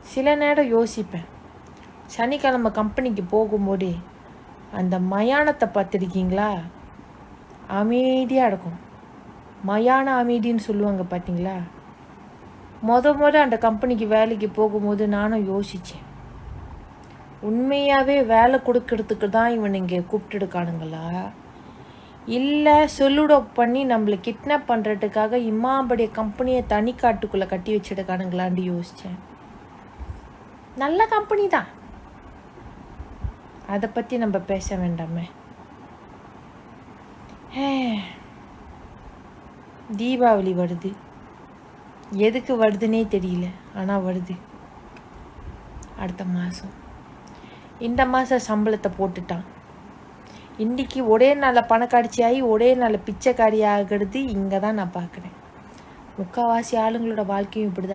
சில நேரம் யோசிப்பேன், சனிக்கிழமை கம்பெனிக்கு போகும்போதே அந்த மயானத்தை பார்த்துருக்கீங்களா? அமைதியாக இருக்கும். மயான அமைதின்னு சொல்லுவாங்க பார்த்தீங்களா? அந்த கம்பெனிக்கு வேலைக்கு போகும்போது நானும் யோசித்தேன், உண்மையாகவே வேலை கொடுக்கறதுக்கு தான் இவன் இங்கே கூப்பிட்டுடுக்கானுங்களா, இல்லை சொல்லுட பண்ணி நம்மளை கிட்னாப் பண்ணுறதுக்காக இம்மாம்படிய கம்பெனியை தனி காட்டுக்குள்ளே கட்டி வச்சுடுக்கானுங்களான்னு யோசித்தேன். நல்ல கம்பெனி தான், அதை பற்றி நம்ம பேச வேண்டாமே. தீபாவளி வருது, எதுக்கு வருதுன்னே தெரியல, ஆனால் வருது. அடுத்த மாதம் இந்த மாதம் சம்பளத்தை போட்டுட்டான். இன்றைக்கி ஒரே நாளில் பணக்காட்சியாகி ஒரே நாளில் பிச்சைக்காரி ஆகிறது இங்கே தான் நான் பார்க்குறேன். முக்கால்வாசி ஆளுங்களோட வாழ்க்கையும் இப்படி தான்.